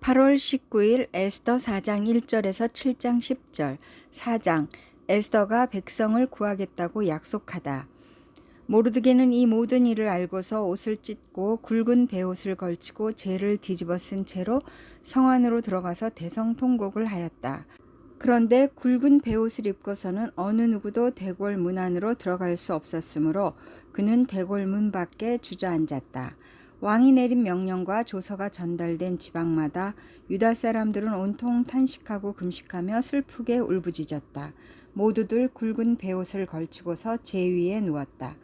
8월 19일 에스더 4장 1절에서 7장 10절. 4장 에스더가 백성을 구하겠다고 약속하다. 모르드게는 이 모든 일을 알고서 옷을 찢고 굵은 베옷을 걸치고 죄를 뒤집어 쓴 채로 성 안으로 들어가서 대성통곡을 하였다. 그런데 굵은 베옷을 입고서는 어느 누구도 대궐 문 안으로 들어갈 수 없었으므로 그는 대궐 문 밖에 주저앉았다. 왕이 내린 명령과 조서가 전달된 지방마다 유다 사람들은 온통 탄식하고 금식하며 슬프게 울부짖었다. 모두들 굵은 베옷을 걸치고서 제 위에 누웠다.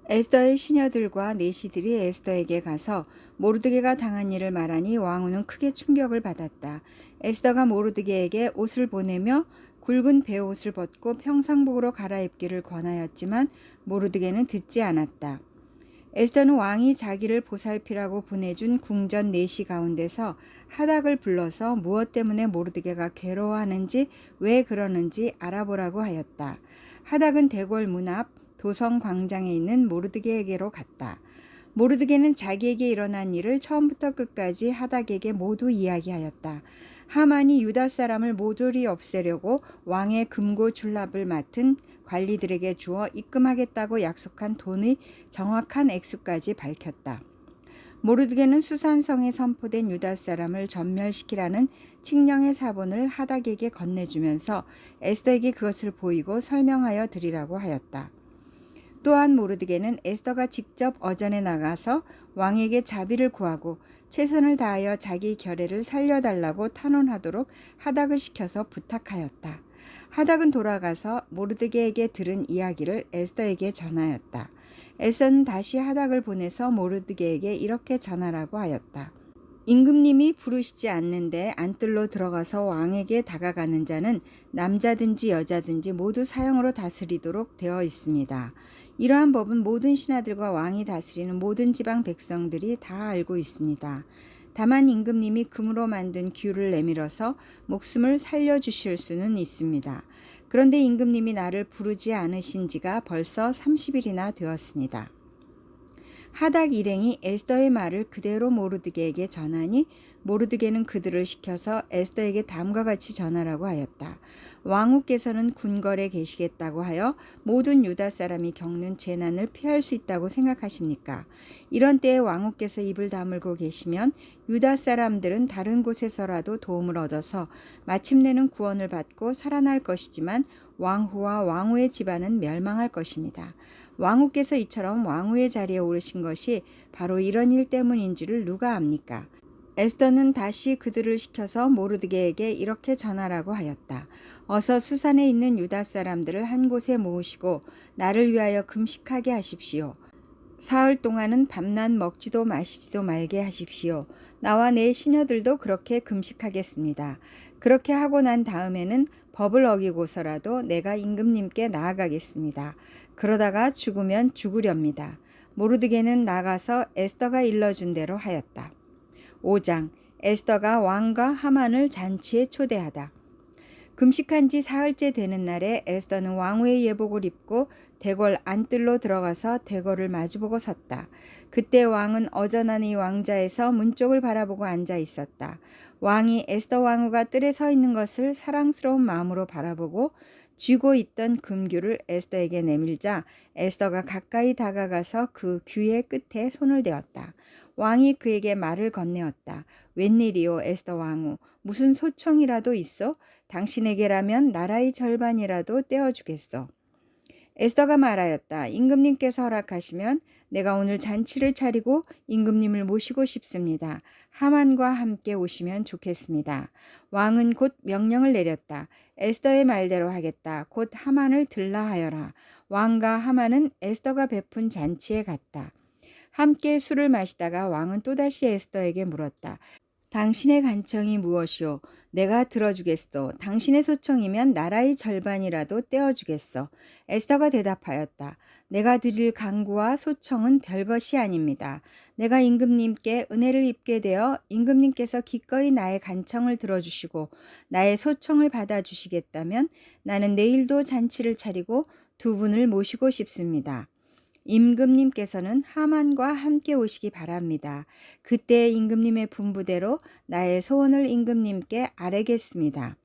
에스더의 시녀들과 내시들이 에스더에게 가서 모르드게가 당한 일을 말하니 왕후는 크게 충격을 받았다. 에스더가 모르드게에게 옷을 보내며 굵은 베옷을 벗고 평상복으로 갈아입기를 권하였지만 모르드게는 듣지 않았다. 에스더는 왕이 자기를 보살피라고 보내준 궁전 내시 가운데서 하닥을 불러서 무엇 때문에 모르드게가 괴로워하는지 왜 그러는지 알아보라고 하였다. 하닥은 대궐 문 앞 도성 광장에 있는 모르드게에게로 갔다. 모르드게는 자기에게 일어난 일을 처음부터 끝까지 하닥에게 모두 이야기하였다. 하만이 유다 사람을 모조리 없애려고 왕의 금고 줄납을 맡은 관리들에게 주어 입금하겠다고 약속한 돈의 정확한 액수까지 밝혔다. 모르드게는 수산성에 선포된 유다 사람을 전멸시키라는 칙령의 사본을 하닥에게 건네주면서 에스더에게 그것을 보이고 설명하여 드리라고 하였다. 또한 모르드게는 에스더가 직접 어전에 나가서 왕에게 자비를 구하고 최선을 다하여 자기 결례를 살려달라고 탄원하도록 하닥을 시켜서 부탁하였다. 하닥은 돌아가서 모르드게에게 들은 이야기를 에스더에게 전하였다. 에스더는 다시 하닥을 보내서 모르드게에게 이렇게 전하라고 하였다. 임금님이 부르시지 않는데 안뜰로 들어가서 왕에게 다가가는 자는 남자든지 여자든지 모두 사형으로 다스리도록 되어 있습니다. 이러한 법은 모든 신하들과 왕이 다스리는 모든 지방 백성들이 다 알고 있습니다. 다만 임금님이 금으로 만든 규를 내밀어서 목숨을 살려주실 수는 있습니다. 그런데 임금님이 나를 부르지 않으신 지가 벌써 30일이나 되었습니다. 하닥 일행이 에스더의 말을 그대로 모르드게에게 전하니 모르드게는 그들을 시켜서 에스더에게 다음과 같이 전하라고 하였다. 왕후께서는 궁궐에 계시겠다고 하여 모든 유다 사람이 겪는 재난을 피할 수 있다고 생각하십니까? 이런 때에 왕후께서 입을 다물고 계시면 유다 사람들은 다른 곳에서라도 도움을 얻어서 마침내는 구원을 받고 살아날 것이지만 왕후와 왕후의 집안은 멸망할 것입니다. 왕후께서 이처럼 왕후의 자리에 오르신 것이 바로 이런 일 때문인지를 누가 압니까? 에스더는 다시 그들을 시켜서 모르드게에게 이렇게 전하라고 하였다. 어서 수산에 있는 유다 사람들을 한 곳에 모으시고 나를 위하여 금식하게 하십시오. 사흘 동안은 밤낮 먹지도 마시지도 말게 하십시오. 나와 내 시녀들도 그렇게 금식하겠습니다. 그렇게 하고 난 다음에는 법을 어기고서라도 내가 임금님께 나아가겠습니다. 그러다가 죽으면 죽으렵니다. 모르드게는 나가서 에스더가 일러준 대로 하였다. 5장 에스더가 왕과 하만을 잔치에 초대하다. 금식한 지 사흘째 되는 날에 에스더는 왕후의 예복을 입고 대궐 안뜰로 들어가서 대궐을 마주보고 섰다. 그때 왕은 어전한 이 왕자에서 문 쪽을 바라보고 앉아 있었다. 왕이 에스더 왕후가 뜰에 서 있는 것을 사랑스러운 마음으로 바라보고 쥐고 있던 금규를 에스더에게 내밀자 에스더가 가까이 다가가서 그 규의 끝에 손을 대었다. 왕이 그에게 말을 건네었다. 웬일이오 에스더 왕후, 무슨 소청이라도 있어? 당신에게라면 나라의 절반이라도 떼어주겠소. 에스더가 말하였다. 임금님께서 허락하시면 내가 오늘 잔치를 차리고 임금님을 모시고 싶습니다. 하만과 함께 오시면 좋겠습니다. 왕은 곧 명령을 내렸다. 에스더의 말대로 하겠다. 곧 하만을 들라 하여라. 왕과 하만은 에스더가 베푼 잔치에 갔다. 함께 술을 마시다가 왕은 또다시 에스더에게 물었다. 당신의 간청이 무엇이오? 내가 들어주겠소. 당신의 소청이면 나라의 절반이라도 떼어주겠소. 에스더가 대답하였다. 내가 드릴 간구와 소청은 별것이 아닙니다. 내가 임금님께 은혜를 입게 되어 임금님께서 기꺼이 나의 간청을 들어주시고 나의 소청을 받아주시겠다면 나는 내일도 잔치를 차리고 두 분을 모시고 싶습니다. 임금님께서는 하만과 함께 오시기 바랍니다. 그때 임금님의 분부대로 나의 소원을 임금님께 아뢰겠습니다.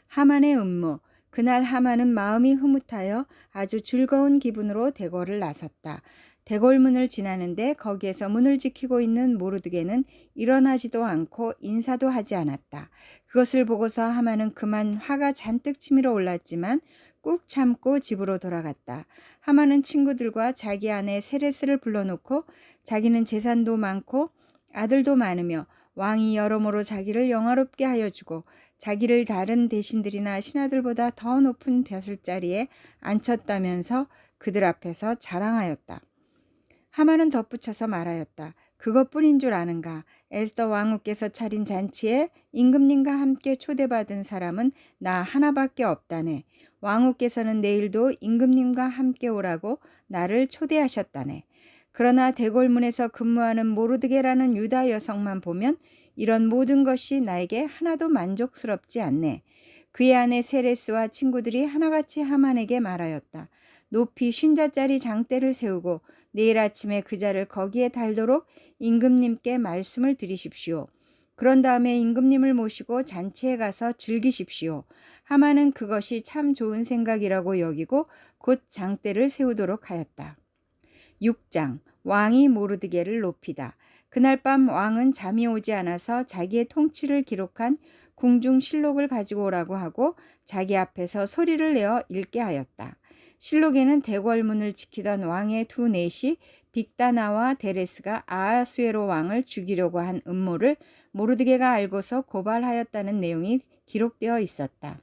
하만의 음모. 그날 하만은 마음이 흐뭇하여 아주 즐거운 기분으로 대궐을 나섰다. 대궐문을 지나는데 거기에서 문을 지키고 있는 모르드게는 일어나지도 않고 인사도 하지 않았다. 그것을 보고서 하만은 그만 화가 잔뜩 치밀어 올랐지만 꾹 참고 집으로 돌아갔다. 하만은 친구들과 자기 아내 세레스를 불러놓고 자기는 재산도 많고 아들도 많으며 왕이 여러모로 자기를 영화롭게 하여 주고 자기를 다른 대신들이나 신하들보다 더 높은 벼슬자리에 앉혔다면서 그들 앞에서 자랑하였다. 하만은 덧붙여서 말하였다. 그것뿐인 줄 아는가? 에스더 왕후께서 차린 잔치에 임금님과 함께 초대받은 사람은 나 하나밖에 없다네. 왕후께서는 내일도 임금님과 함께 오라고 나를 초대하셨다네. 그러나 대궐문에서 근무하는 모르드게라는 유다 여성만 보면 이런 모든 것이 나에게 하나도 만족스럽지 않네. 그의 아내 세레스와 친구들이 하나같이 하만에게 말하였다. 높이 50자짜리 장대를 세우고 내일 아침에 그 자를 거기에 달도록 임금님께 말씀을 드리십시오. 그런 다음에 임금님을 모시고 잔치에 가서 즐기십시오. 하만은 그것이 참 좋은 생각이라고 여기고 곧 장대를 세우도록 하였다. 6장. 왕이 모르드게를 높이다. 그날 밤 왕은 잠이 오지 않아서 자기의 통치를 기록한 궁중실록을 가지고 오라고 하고 자기 앞에서 소리를 내어 읽게 하였다. 실록에는 대궐문을 지키던 왕의 두 넷이 빅다나와 데레스가 아하수에로 왕을 죽이려고 한 음모를 모르드게가 알고서 고발하였다는 내용이 기록되어 있었다.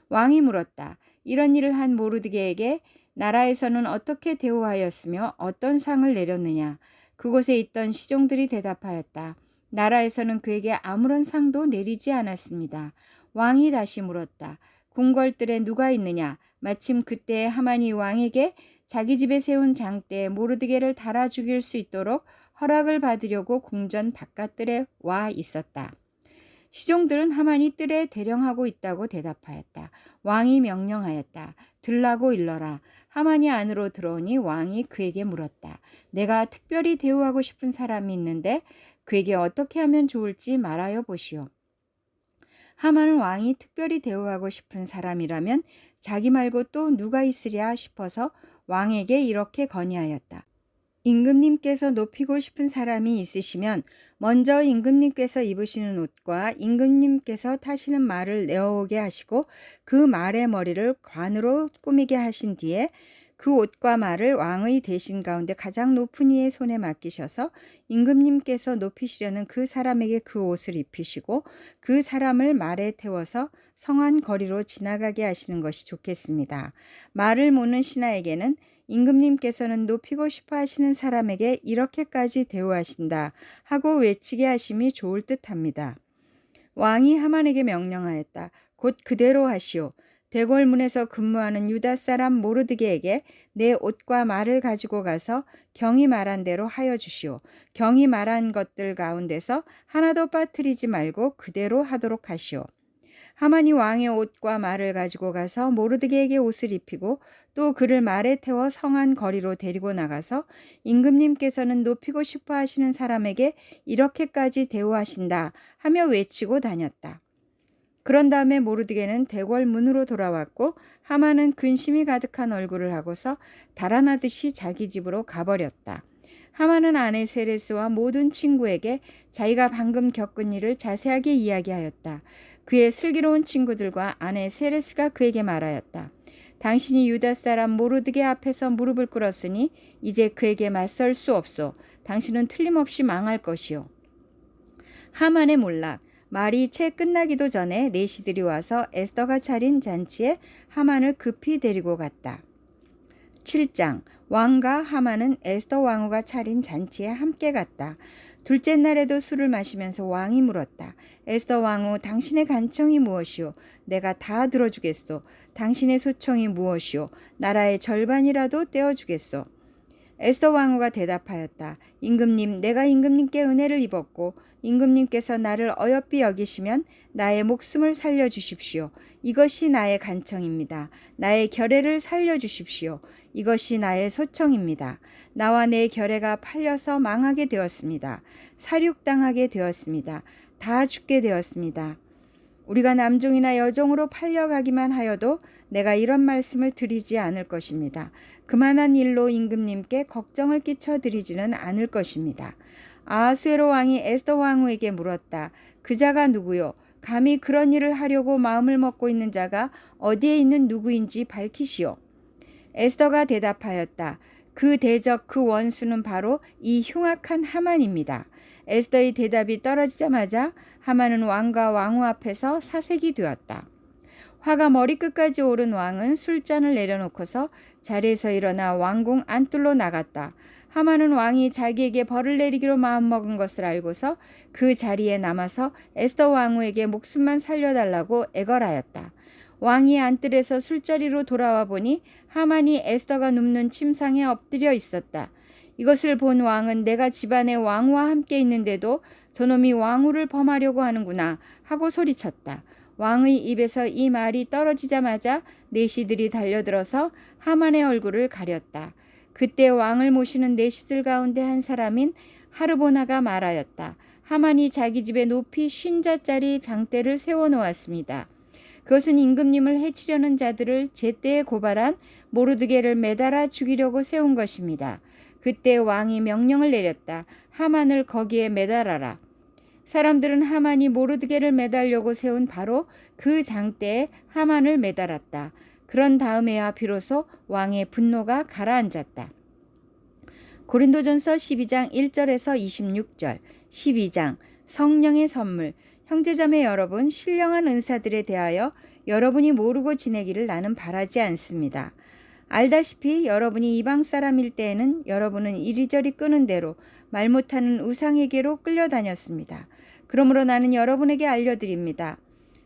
왕이 물었다. 이런 일을 한 모르드게에게 나라에서는 어떻게 대우하였으며 어떤 상을 내렸느냐. 그곳에 있던 시종들이 대답하였다. 나라에서는 그에게 아무런 상도 내리지 않았습니다. 왕이 다시 물었다. 궁궐들에 누가 있느냐. 마침 그때 하만이 왕에게 자기 집에 세운 장대에 모르드게를 달아 죽일 수 있도록 허락을 받으려고 궁전 바깥들에 와 있었다. 시종들은 하만이 뜰에 대령하고 있다고 대답하였다. 왕이 명령하였다. 들라고 일러라. 하만이 안으로 들어오니 왕이 그에게 물었다. 내가 특별히 대우하고 싶은 사람이 있는데 그에게 어떻게 하면 좋을지 말하여 보시오. 하만은 왕이 특별히 대우하고 싶은 사람이라면 자기 말고 또 누가 있으랴 싶어서 왕에게 이렇게 건의하였다. 임금님께서 높이고 싶은 사람이 있으시면 먼저 임금님께서 입으시는 옷과 임금님께서 타시는 말을 내어오게 하시고 그 말의 머리를 관으로 꾸미게 하신 뒤에 그 옷과 말을 왕의 대신 가운데 가장 높은 이의 손에 맡기셔서 임금님께서 높이시려는 그 사람에게 그 옷을 입히시고 그 사람을 말에 태워서 성안 거리로 지나가게 하시는 것이 좋겠습니다. 말을 모는 신하에게는 임금님께서는 높이고 싶어 하시는 사람에게 이렇게까지 대우하신다 하고 외치게 하심이 좋을 듯합니다. 왕이 하만에게 명령하였다. 곧 그대로 하시오. 대궐문에서 근무하는 유다 사람 모르드게에게 내 옷과 말을 가지고 가서 경이 말한 대로 하여 주시오. 경이 말한 것들 가운데서 하나도 빠뜨리지 말고 그대로 하도록 하시오. 하만이 왕의 옷과 말을 가지고 가서 모르드게에게 옷을 입히고 또 그를 말에 태워 성안 거리로 데리고 나가서 임금님께서는 높이고 싶어 하시는 사람에게 이렇게까지 대우하신다 하며 외치고 다녔다. 그런 다음에 모르드게는 대궐 문으로 돌아왔고 하만은 근심이 가득한 얼굴을 하고서 달아나듯이 자기 집으로 가버렸다. 하만은 아내 세레스와 모든 친구에게 자기가 방금 겪은 일을 자세하게 이야기하였다. 그의 슬기로운 친구들과 아내 세레스가 그에게 말하였다. 당신이 유다 사람 모르드게 앞에서 무릎을 꿇었으니 이제 그에게 맞설 수 없소. 당신은 틀림없이 망할 것이요. 하만의 몰락. 말이 채 끝나기도 전에 내시들이 와서 에스더가 차린 잔치에 하만을 급히 데리고 갔다. 7장. 왕과 하만은 에스더 왕후가 차린 잔치에 함께 갔다. 둘째 날에도 술을 마시면서 왕이 물었다. 에스더 왕후, 당신의 간청이 무엇이오? 내가 다 들어주겠소. 당신의 소청이 무엇이오? 나라의 절반이라도 떼어주겠소. 에스더 왕후가 대답하였다. 임금님, 내가 임금님께 은혜를 입었고 임금님께서 나를 어여삐 여기시면 나의 목숨을 살려주십시오. 이것이 나의 간청입니다. 나의 결례를 살려주십시오. 이것이 나의 소청입니다. 나와 내 결례가 팔려서 망하게 되었습니다. 살육당하게 되었습니다. 다 죽게 되었습니다. 우리가 남종이나 여종으로 팔려가기만 하여도 내가 이런 말씀을 드리지 않을 것입니다. 그만한 일로 임금님께 걱정을 끼쳐드리지는 않을 것입니다. 아하수에로 왕이 에스더 왕후에게 물었다. 그 자가 누구요? 감히 그런 일을 하려고 마음을 먹고 있는 자가 어디에 있는 누구인지 밝히시오. 에스더가 대답하였다. 그 대적 그 원수는 바로 이 흉악한 하만입니다. 에스더의 대답이 떨어지자마자 하만은 왕과 왕후 앞에서 사색이 되었다. 화가 머리끝까지 오른 왕은 술잔을 내려놓고서 자리에서 일어나 왕궁 안뜰로 나갔다. 하만은 왕이 자기에게 벌을 내리기로 마음먹은 것을 알고서 그 자리에 남아서 에스더 왕후에게 목숨만 살려달라고 애걸하였다. 왕이 안뜰에서 술자리로 돌아와 보니 하만이 에스더가 눕는 침상에 엎드려 있었다. 이것을 본 왕은 내가 집안에 왕후와 함께 있는데도 저놈이 왕후를 범하려고 하는구나 하고 소리쳤다. 왕의 입에서 이 말이 떨어지자마자 내시들이 달려들어서 하만의 얼굴을 가렸다. 그때 왕을 모시는 내시들 가운데 한 사람인 하르보나가 말하였다. 하만이 자기 집에 높이 50자짜리 장대를 세워놓았습니다. 그것은 임금님을 해치려는 자들을 제때에 고발한 모르드게를 매달아 죽이려고 세운 것입니다. 그때 왕이 명령을 내렸다. 하만을 거기에 매달아라. 사람들은 하만이 모르드게를 매달려고 세운 바로 그 장대에 하만을 매달았다. 그런 다음에야 비로소 왕의 분노가 가라앉았다. 고린도전서 12장 1절에서 26절, 12장 성령의 선물. 형제자매 여러분, 신령한 은사들에 대하여 여러분이 모르고 지내기를 나는 바라지 않습니다. 알다시피 여러분이 이방 사람일 때에는 여러분은 이리저리 끄는 대로 말 못하는 우상에게로 끌려다녔습니다. 그러므로 나는 여러분에게 알려드립니다.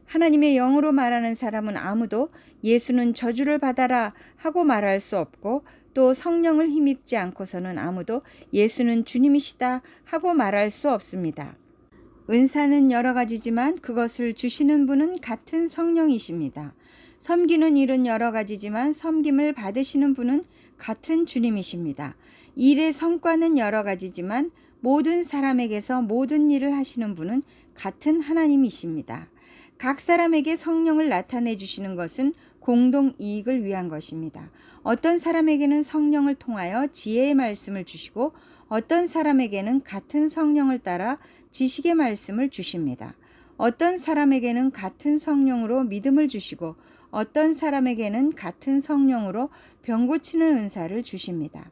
하나님의 영으로 말하는 사람은 아무도 예수는 저주를 받아라 하고 말할 수 없고 또 성령을 힘입지 않고서는 아무도 예수는 주님이시다 하고 말할 수 없습니다. 은사는 여러 가지지만 그것을 주시는 분은 같은 성령이십니다. 섬기는 일은 여러 가지지만 섬김을 받으시는 분은 같은 주님이십니다. 일의 성과는 여러 가지지만 모든 사람에게서 모든 일을 하시는 분은 같은 하나님이십니다. 각 사람에게 성령을 나타내 주시는 것은 공동 이익을 위한 것입니다. 어떤 사람에게는 성령을 통하여 지혜의 말씀을 주시고 어떤 사람에게는 같은 성령을 따라 지식의 말씀을 주십니다. 어떤 사람에게는 같은 성령으로 믿음을 주시고 어떤 사람에게는 같은 성령으로 병 고치는 은사를 주십니다.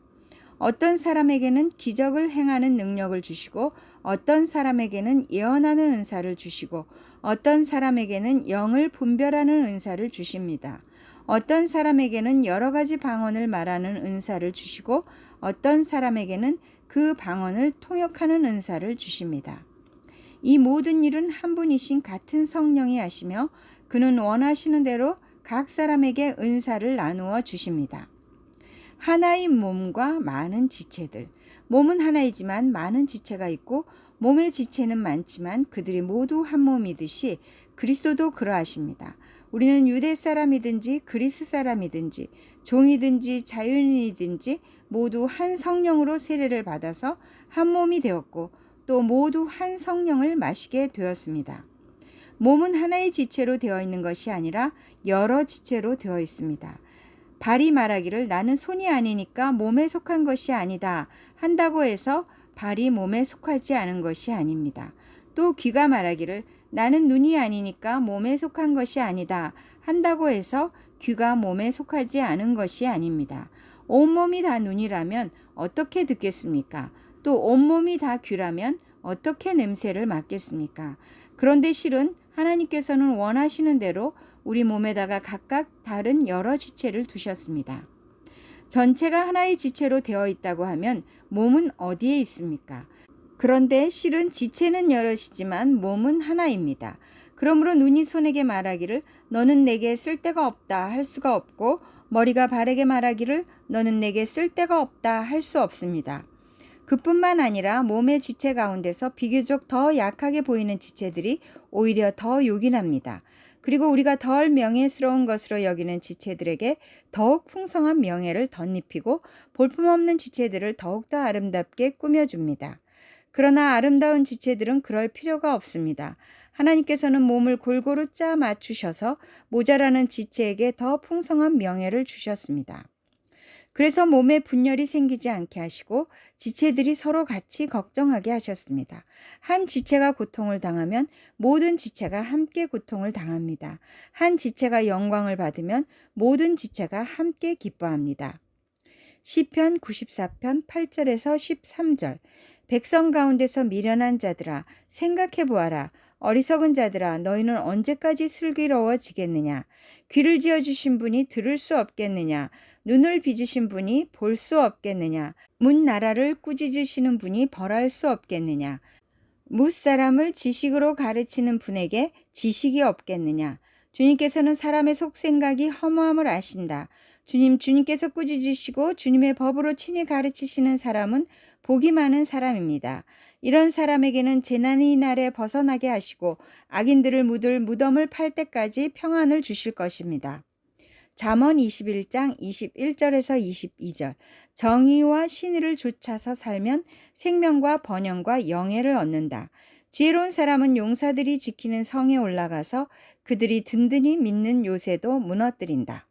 어떤 사람에게는 기적을 행하는 능력을 주시고 어떤 사람에게는 예언하는 은사를 주시고 어떤 사람에게는 영을 분별하는 은사를 주십니다. 어떤 사람에게는 여러 가지 방언을 말하는 은사를 주시고 어떤 사람에게는 그 방언을 통역하는 은사를 주십니다. 이 모든 일은 한 분이신 같은 성령이 하시며 그는 원하시는 대로 각 사람에게 은사를 나누어 주십니다. 하나인 몸과 많은 지체들. 몸은 하나이지만 많은 지체가 있고 몸의 지체는 많지만 그들이 모두 한 몸이듯이 그리스도도 그러하십니다. 우리는 유대 사람이든지 그리스 사람이든지 종이든지 자유인이든지 모두 한 성령으로 세례를 받아서 한 몸이 되었고 또 모두 한 성령을 마시게 되었습니다. 몸은 하나의 지체로 되어 있는 것이 아니라 여러 지체로 되어 있습니다. 발이 말하기를 나는 손이 아니니까 몸에 속한 것이 아니다 한다고 해서 발이 몸에 속하지 않은 것이 아닙니다. 또 귀가 말하기를 나는 눈이 아니니까 몸에 속한 것이 아니다 한다고 해서 귀가 몸에 속하지 않은 것이 아닙니다. 온몸이 다 눈이라면 어떻게 듣겠습니까? 또 온몸이 다 귀라면 어떻게 냄새를 맡겠습니까? 그런데 실은 하나님께서는 원하시는 대로 우리 몸에다가 각각 다른 여러 지체를 두셨습니다. 전체가 하나의 지체로 되어 있다고 하면 몸은 어디에 있습니까? 그런데 실은 지체는 여럿이지만 몸은 하나입니다. 그러므로 눈이 손에게 말하기를 너는 내게 쓸데가 없다 할 수가 없고 머리가 발에게 말하기를 너는 내게 쓸데가 없다 할 수 없습니다. 그뿐만 아니라 몸의 지체 가운데서 비교적 더 약하게 보이는 지체들이 오히려 더 요긴합니다. 그리고 우리가 덜 명예스러운 것으로 여기는 지체들에게 더욱 풍성한 명예를 덧입히고 볼품없는 지체들을 더욱더 아름답게 꾸며줍니다. 그러나 아름다운 지체들은 그럴 필요가 없습니다. 하나님께서는 몸을 골고루 짜 맞추셔서 모자라는 지체에게 더 풍성한 명예를 주셨습니다. 그래서 몸에 분열이 생기지 않게 하시고 지체들이 서로 같이 걱정하게 하셨습니다. 한 지체가 고통을 당하면 모든 지체가 함께 고통을 당합니다. 한 지체가 영광을 받으면 모든 지체가 함께 기뻐합니다. 시편 94편 8절에서 13절. 백성 가운데서 미련한 자들아 생각해 보아라. 어리석은 자들아 너희는 언제까지 슬기로워지겠느냐. 귀를 지어주신 분이 들을 수 없겠느냐. 눈을 빚으신 분이 볼 수 없겠느냐. 문 나라를 꾸짖으시는 분이 벌할 수 없겠느냐. 무사람을 지식으로 가르치는 분에게 지식이 없겠느냐. 주님께서는 사람의 속생각이 허무함을 아신다. 주님께서 꾸짖으시고 주님의 법으로 친히 가르치시는 사람은 복이 많은 사람입니다. 이런 사람에게는 재난이 날에 벗어나게 하시고 악인들을 묻을 무덤을 팔 때까지 평안을 주실 것입니다. 잠언 21장 21절에서 22절. 정의와 신의를 좇아서 살면 생명과 번영과 영예를 얻는다. 지혜로운 사람은 용사들이 지키는 성에 올라가서 그들이 든든히 믿는 요새도 무너뜨린다.